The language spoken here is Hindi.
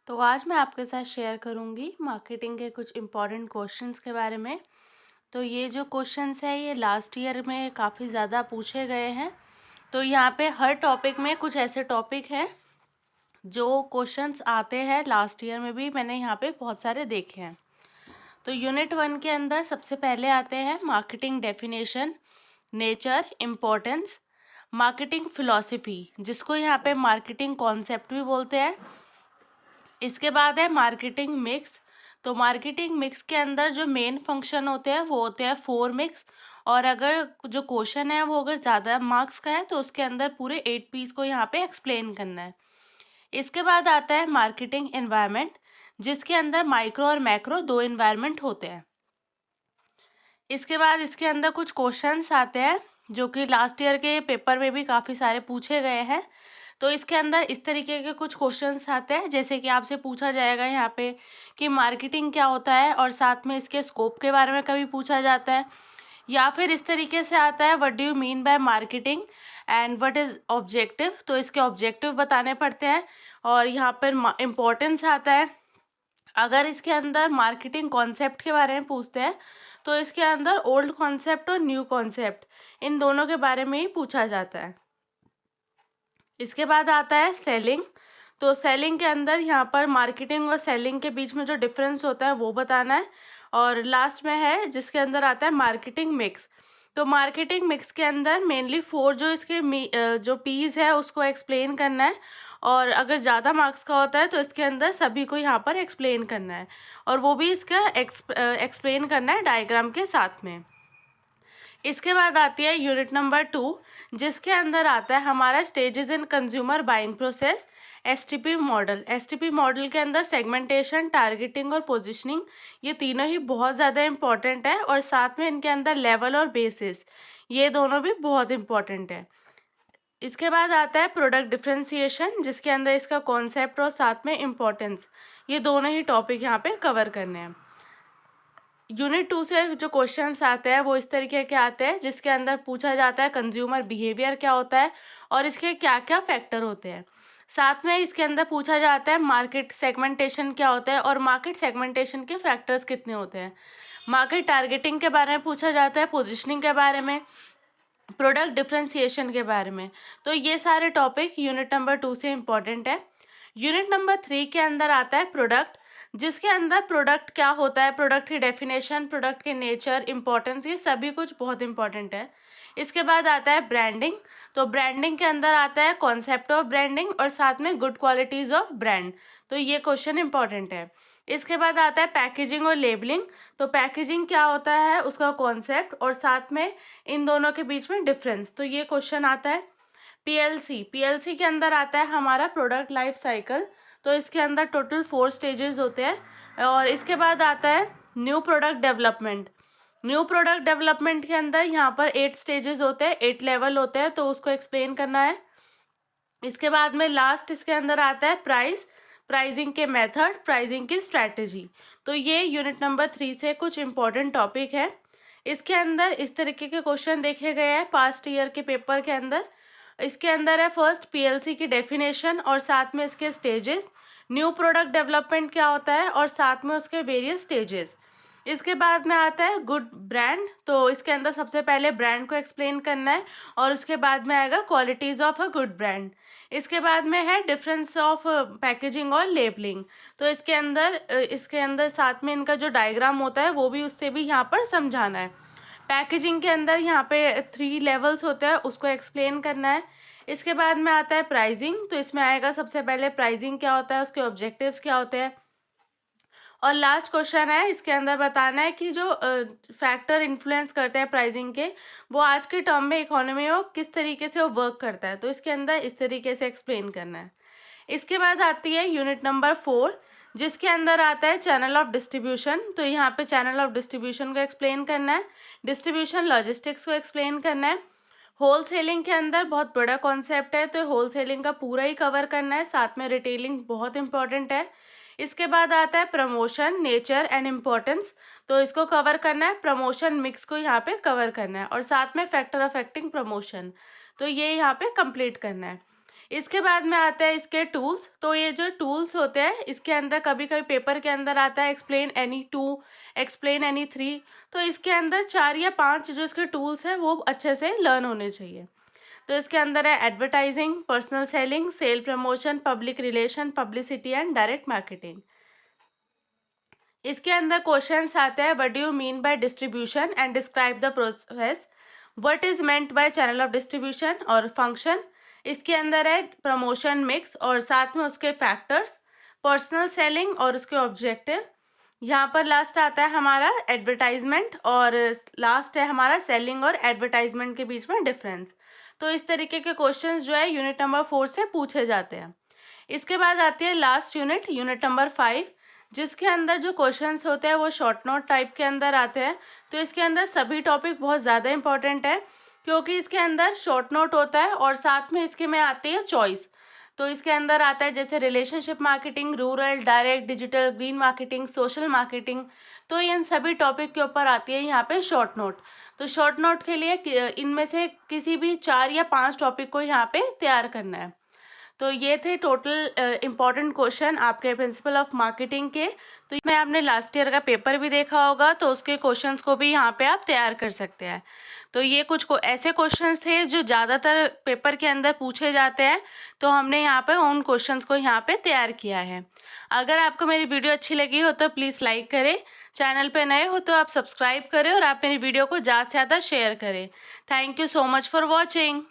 तो आज मैं आपके साथ शेयर करूंगी मार्केटिंग के कुछ इम्पॉर्टेंट क्वेश्चंस के बारे में। तो ये जो क्वेश्चंस है ये लास्ट ईयर में काफ़ी ज़्यादा पूछे गए हैं। तो यहाँ पे हर टॉपिक में कुछ ऐसे टॉपिक हैं जो क्वेश्चंस आते हैं, लास्ट ईयर में भी मैंने यहाँ पे बहुत सारे देखे हैं। तो यूनिट 1 के अंदर सबसे पहले आते हैं marketing definition, nature, importance, marketing philosophy जिसको यहाँ पे मार्केटिंग कॉन्सेप्ट भी बोलते हैं। इसके बाद है मार्केटिंग मिक्स। तो मार्केटिंग मिक्स के अंदर जो मेन फंक्शन होते हैं वो होते हैं 4 मिक्स, और अगर जो क्वेश्चन है वो अगर ज़्यादा मार्क्स का है तो उसके अंदर पूरे 8 पीस को यहाँ पे एक्सप्लेन करना है। इसके बाद आता है मार्केटिंग एनवायरनमेंट जिसके अंदर माइक्रो और मैक्रो 2 एनवायरनमेंट होते हैं। इसके बाद इसके अंदर कुछ क्वेश्चंस आते हैं जो कि लास्ट ईयर के पेपर में भी काफ़ी सारे पूछे गए हैं। तो इसके अंदर इस तरीके के कुछ क्वेश्चंस आते हैं, जैसे कि आपसे पूछा जाएगा यहाँ पे कि मार्केटिंग क्या होता है, और साथ में इसके स्कोप के बारे में कभी पूछा जाता है। या फिर इस तरीके से आता है what do you mean bye marketing and what is objective. तो इसके ऑब्जेक्टिव बताने पड़ते हैं। और यहाँ पर इम्पोर्टेंस आता है। अगर इसके अंदर मार्केटिंग कॉन्सेप्ट के बारे में पूछते हैं तो इसके अंदर ओल्ड कॉन्सेप्ट और न्यू कॉन्सेप्ट इन दोनों के बारे में ही पूछा जाता है। इसके बाद आता है सेलिंग। तो सेलिंग के अंदर यहाँ पर मार्केटिंग और सेलिंग के बीच में जो डिफरेंस होता है वो बताना है। और लास्ट में है जिसके अंदर आता है मार्केटिंग मिक्स। तो मार्केटिंग मिक्स के अंदर मेनली 4 जो इसके जो पीस है उसको एक्सप्लेन करना है। और अगर ज़्यादा मार्क्स का होता है तो इसके अंदर सभी को यहाँ पर एक्सप्लेन करना है, और वो भी इसका एक्सप्लेन करना है डायग्राम के साथ में। इसके बाद आती है यूनिट नंबर 2 जिसके अंदर आता है हमारा stages in consumer buying process, STP model. STP model के अंदर सेगमेंटेशन, टारगेटिंग और पोजीशनिंग ये तीनों ही बहुत ज़्यादा इंपॉर्टेंट है, और साथ में इनके अंदर लेवल और बेसिस ये दोनों भी बहुत इंपॉर्टेंट है। इसके बाद आता है प्रोडक्ट डिफ्रेंसिएशन जिसके अंदर इसका कॉन्सेप्ट और साथ में इम्पोर्टेंस ये दोनों ही टॉपिक यहाँ पे कवर करने हैं। यूनिट 2 से जो क्वेश्चंस आते हैं वो इस तरीके के आते हैं जिसके अंदर पूछा जाता है कंज्यूमर बिहेवियर क्या होता है और इसके क्या क्या फैक्टर होते हैं। साथ में इसके अंदर पूछा जाता है मार्केट सेगमेंटेशन क्या होता है और मार्केट सेगमेंटेशन के फैक्टर्स कितने होते हैं। मार्केट टारगेटिंग के बारे में पूछा जाता है, पोजिशनिंग के बारे में, प्रोडक्ट डिफ्रेंसिएशन के बारे में। तो ये सारे टॉपिक यूनिट नंबर 2 से इम्पॉर्टेंट है। यूनिट नंबर 3 के अंदर आता है प्रोडक्ट जिसके अंदर प्रोडक्ट क्या होता है, प्रोडक्ट की डेफिनेशन, प्रोडक्ट के नेचर, इंपॉर्टेंस ये सभी कुछ बहुत इंपॉर्टेंट है। इसके बाद आता है ब्रांडिंग। तो ब्रांडिंग के अंदर आता है कॉन्सेप्ट ऑफ ब्रांडिंग और साथ में गुड क्वालिटीज़ ऑफ ब्रांड। तो ये क्वेश्चन इंपॉर्टेंट है। इसके बाद आता है पैकेजिंग और लेबलिंग। तो पैकेजिंग क्या होता है, उसका कॉन्सेप्ट और साथ में इन दोनों के बीच में डिफरेंस, तो ये क्वेश्चन आता है। पीएलसी, पीएलसी के अंदर आता है हमारा प्रोडक्ट लाइफ साइकिल। तो इसके अंदर टोटल 4 स्टेजेस होते हैं। और इसके बाद आता है new product development. New product development के अंदर यहाँ पर 8 स्टेजेस होते हैं, 8 लेवल होते हैं, तो उसको एक्सप्लेन करना है। इसके बाद में लास्ट इसके अंदर आता है प्राइस, प्राइसिंग के मेथड, प्राइसिंग की स्ट्रैटेजी। तो ये यूनिट नंबर 3 से कुछ इंपॉर्टेंट टॉपिक है। इसके अंदर इस तरीके के क्वेश्चन देखे गए हैं पास्ट ईयर के पेपर के अंदर। इसके अंदर है फर्स्ट पीएलसी की डेफिनेशन और साथ में इसके स्टेजेस, न्यू प्रोडक्ट डेवलपमेंट क्या होता है और साथ में उसके वेरियस स्टेजेस। इसके बाद में आता है गुड ब्रांड। तो इसके अंदर सबसे पहले ब्रांड को एक्सप्लेन करना है और उसके बाद में आएगा qualities of a good brand. इसके बाद में है डिफरेंस ऑफ पैकेजिंग और लेबलिंग। तो इसके अंदर साथ में इनका जो डायग्राम होता है वो भी उससे भी यहाँ पर समझाना है। पैकेजिंग के अंदर यहाँ पे 3 लेवल्स होते हैं, उसको एक्सप्लेन करना है। इसके बाद में आता है प्राइसिंग। तो इसमें आएगा सबसे पहले प्राइसिंग क्या होता है, उसके ऑब्जेक्टिव्स क्या होते हैं, और लास्ट क्वेश्चन है इसके अंदर बताना है कि जो फैक्टर इन्फ्लुएंस करते हैं प्राइसिंग के वो आज के टर्म में इकोनॉमी में वो किस तरीके से वो वर्क करता है। तो इसके अंदर इस तरीके से एक्सप्लेन करना है। इसके बाद आती है यूनिट नंबर 4 जिसके अंदर आता है चैनल ऑफ डिस्ट्रीब्यूशन। तो यहाँ पे चैनल ऑफ डिस्ट्रीब्यूशन को एक्सप्लेन करना है, डिस्ट्रीब्यूशन लॉजिस्टिक्स को एक्सप्लेन करना है। होल सेलिंग के अंदर बहुत बड़ा कॉन्सेप्ट है, तो होल सेलिंग का पूरा ही कवर करना है, साथ में रिटेलिंग बहुत इंपॉर्टेंट है। इसके बाद आता है प्रमोशन, नेचर एंड इम्पोर्टेंस। तो इसको कवर करना है, प्रमोशन मिक्स को यहाँ पे कवर करना है और साथ में फैक्टर अफेक्टिंग प्रमोशन, तो ये यहाँ पे कंप्लीट करना है। इसके बाद में आता है इसके टूल्स। तो ये जो टूल्स होते हैं इसके अंदर कभी कभी पेपर के अंदर आता है एक्सप्लेन एनी 2, एक्सप्लेन एनी 3। तो इसके अंदर 4 या 5 जो इसके टूल्स हैं वो अच्छे से लर्न होने चाहिए। तो इसके अंदर है advertising, personal selling, sale promotion, public relation, publicity and direct marketing. इसके अंदर क्वेश्चंस आते हैं what do you mean by distribution and describe the process, what is meant by channel of distribution और फंक्शन। इसके अंदर है प्रमोशन मिक्स और साथ में उसके फैक्टर्स, पर्सनल सेलिंग और उसके ऑब्जेक्टिव। यहाँ पर लास्ट आता है हमारा एडवर्टाइजमेंट और लास्ट है हमारा सेलिंग और एडवर्टाइजमेंट के बीच में डिफरेंस। तो इस तरीके के क्वेश्चंस जो है यूनिट नंबर 4 से पूछे जाते हैं। इसके बाद आती है लास्ट यूनिट, यूनिट नंबर 5, जिसके अंदर जो क्वेश्चंस होते हैं वो शॉर्ट नोट टाइप के अंदर आते हैं। तो इसके अंदर सभी टॉपिक बहुत ज़्यादा इंपॉर्टेंट है क्योंकि इसके अंदर शॉर्ट नोट होता है और साथ में इसके में आती है चॉइस। तो इसके अंदर आता है जैसे relationship marketing, rural, direct, digital, green marketing, social marketing. तो इन सभी टॉपिक के ऊपर आती है यहाँ पे शॉर्ट नोट। तो शॉर्ट नोट के लिए इनमें से किसी भी 4 या 5 टॉपिक को यहाँ पे तैयार करना है। तो ये थे टोटल इम्पॉर्टेंट क्वेश्चन आपके प्रिंसिपल ऑफ मार्केटिंग के। तो मैं आपने लास्ट ईयर का पेपर भी देखा होगा तो उसके क्वेश्चंस को भी यहाँ पे आप तैयार कर सकते हैं। तो ये कुछ ऐसे क्वेश्चंस थे जो ज़्यादातर पेपर के अंदर पूछे जाते हैं, तो हमने यहाँ पे उन क्वेश्चंस को यहाँ पे तैयार किया है। अगर आपको मेरी वीडियो अच्छी लगी हो तो प्लीज़ लाइक करें, चैनल पे नए हो तो आप सब्सक्राइब करें और आप मेरी वीडियो को ज़्यादा से ज़्यादा शेयर करें। Thank you so much for watching.